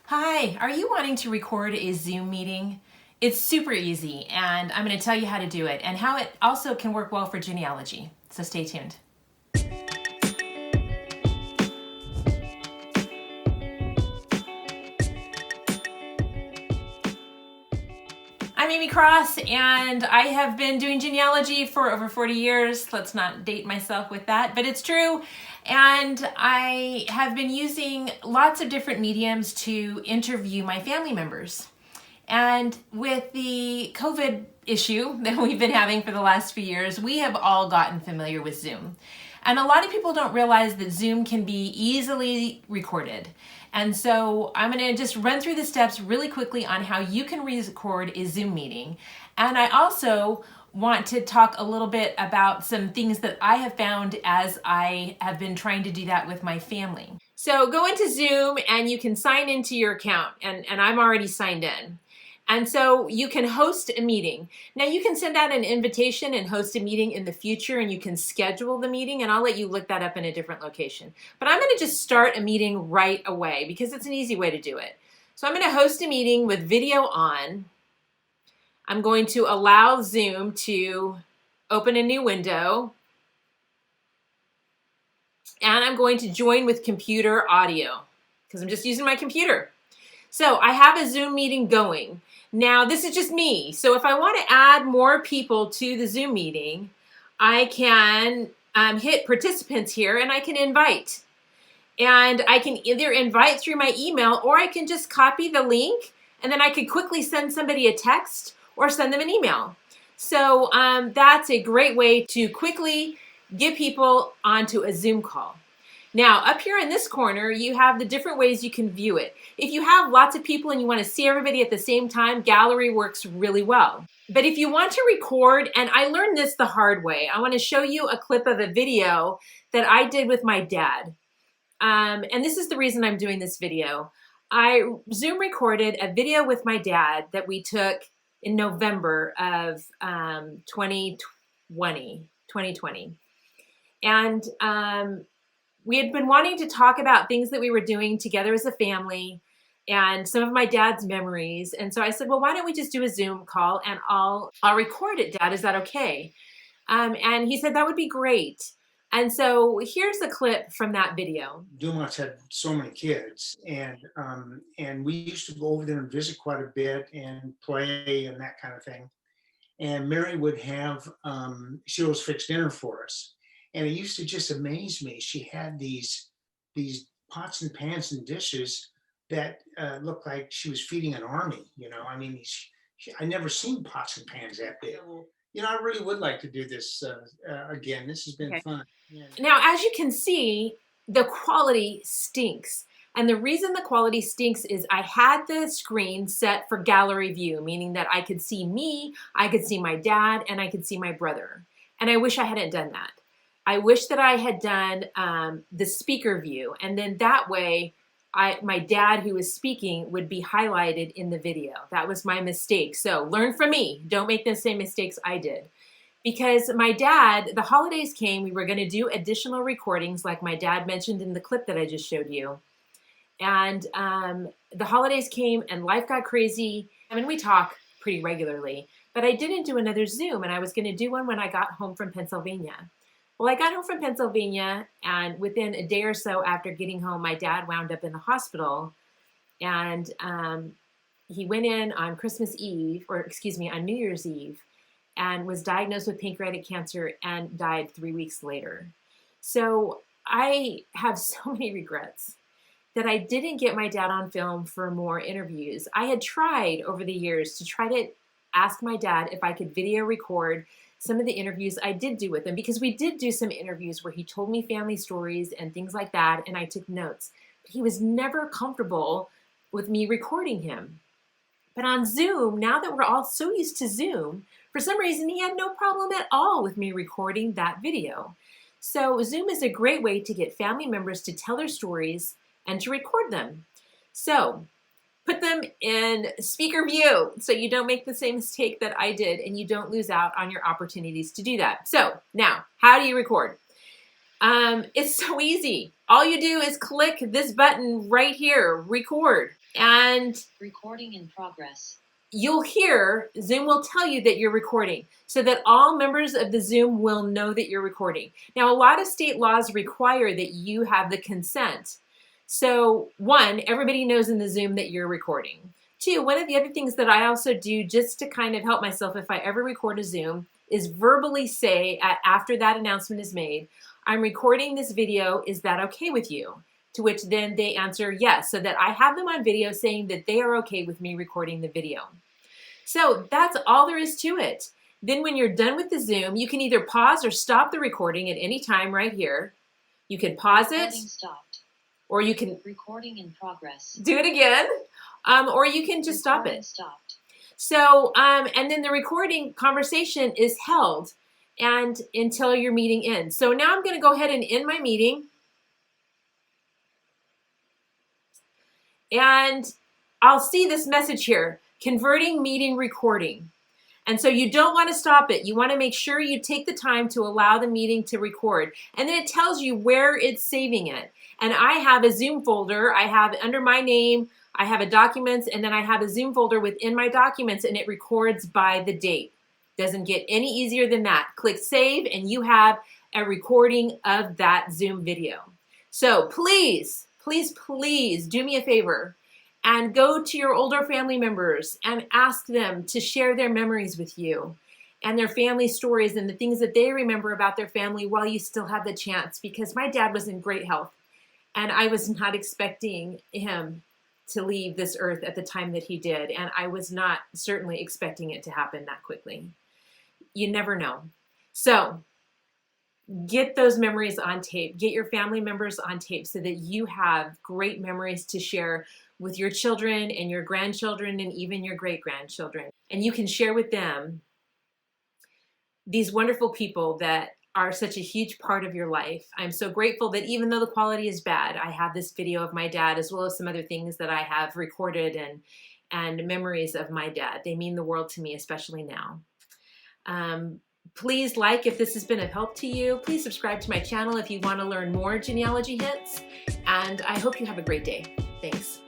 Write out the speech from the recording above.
Hi, are you wanting to record a Zoom meeting? It's super easy, and I'm going to tell you how to do it and how it also can work well for genealogy. So stay tuned. I'm Aimee Cross, and I have been doing genealogy for over 40 years. Let's not date myself with that, but it's true. And I have been using lots of different mediums to interview my family members. And with the COVID issue that we've been having for the last few years, we have all gotten familiar with Zoom. And a lot of people don't realize that Zoom can be easily recorded. And so I'm going to just run through the steps really quickly on how you can record a Zoom meeting. And I also want to talk a little bit about some things that I have found as I have been trying to do that with my family. So go into Zoom and you can sign into your account, and I'm already signed in. And so you can host a meeting. Now you can send out an invitation and host a meeting in the future, and you can schedule the meeting, and I'll let you look that up in a different location. But I'm going to just start a meeting right away because it's an easy way to do it. So I'm going to host a meeting with video on. I'm going to allow Zoom to open a new window. And I'm going to join with computer audio because I'm just using my computer. So I have a Zoom meeting going. Now this is just me. So if I want to add more people to the Zoom meeting, I can hit participants here and I can invite. And I can either invite through my email, or I can just copy the link and then I could quickly send somebody a text or send them an email. So that's a great way to quickly get people onto a Zoom call. Now, up here in this corner, you have the different ways you can view it. If you have lots of people and you want to see everybody at the same time, gallery works really well. But if you want to record, and I learned this the hard way, I want to show you a clip of a video that I did with my dad. And this is the reason I'm doing this video. I Zoom recorded a video with my dad that we took in November of 2020. And we had been wanting to talk about things that we were doing together as a family and some of my dad's memories. And so I said, well, why don't we just do a Zoom call and I'll record it, Dad. Is that okay? And he said, that would be great. And so here's a clip from that video. Dumas had so many kids, and we used to go over there and visit quite a bit and play and that kind of thing. And Mary would have, she always fixed dinner for us. And it used to just amaze me. She had these pots and pans and dishes that looked like she was feeding an army. You know, I mean, I never seen pots and pans that big. You know, I really would like to do this again. This has been fun. Yeah. Now, as you can see, the quality stinks. And the reason the quality stinks is I had the screen set for gallery view, meaning that I could see me, I could see my dad, and I could see my brother. And I wish I hadn't done that. I wish that I had done the speaker view, and then that way my dad who was speaking would be highlighted in the video. That was my mistake. So learn from me. Don't make the same mistakes I did. Because my dad, the holidays came, we were going to do additional recordings like my dad mentioned in the clip that I just showed you. And the holidays came and life got crazy. I mean, we talk pretty regularly, but I didn't do another Zoom, and I was going to do one when I got home from Pennsylvania. Well, I got home from Pennsylvania, and within a day or so after getting home, my dad wound up in the hospital, and he went in on Christmas Eve, or excuse me, on New Year's Eve, and was diagnosed with pancreatic cancer and died 3 weeks later. So I have so many regrets that I didn't get my dad on film for more interviews. I had tried over the years to try to ask my dad if I could video record some of the interviews I did do with him, because we did do some interviews where he told me family stories and things like that, and I took notes. But he was never comfortable with me recording him. But on Zoom, now that we're all so used to Zoom, for some reason he had no problem at all with me recording that video. So Zoom is a great way to get family members to tell their stories and to record them. So put them in speaker view so you don't make the same mistake that I did and you don't lose out on your opportunities to do that. So now, how do you record? It's so easy. All you do is click this button right here, record. And recording in progress. You'll hear, Zoom will tell you that you're recording so that all members of the Zoom will know that you're recording. Now, a lot of state laws require that you have the consent. So one, everybody knows in the Zoom that you're recording. Two, one of the other things that I also do just to kind of help myself if I ever record a Zoom is verbally say after that announcement is made, I'm recording this video, is that okay with you? To which then they answer yes, so that I have them on video saying that they are okay with me recording the video. So that's all there is to it. Then when you're done with the Zoom, you can either pause or stop the recording at any time right here. You can pause it, Stopped. Or you can recording in progress. Do it again, or you can just stop it. Stopped. So, and then the recording conversation is held and until your meeting ends. So now I'm going to go ahead and end my meeting. And I'll see this message here, converting meeting recording. And so you don't want to stop it. You want to make sure you take the time to allow the meeting to record. And then it tells you where it's saving it. And I have a Zoom folder. I have under my name, I have a documents, and then I have a Zoom folder within my documents, and it records by the date. Doesn't get any easier than that. Click save, and you have a recording of that Zoom video. So please, please, please do me a favor and go to your older family members and ask them to share their memories with you and their family stories and the things that they remember about their family while you still have the chance, because my dad was in great health and I was not expecting him to leave this earth at the time that he did, and I was not certainly expecting it to happen that quickly. You never know. So get those memories on tape. Get your family members on tape so that you have great memories to share with your children and your grandchildren and even your great-grandchildren. And you can share with them these wonderful people that are such a huge part of your life. I'm so grateful that even though the quality is bad, I have this video of my dad as well as some other things that I have recorded and memories of my dad. They mean the world to me, especially now. Please like if this has been of help to you. Please subscribe to my channel if you want to learn more genealogy hits. And I hope you have a great day. Thanks.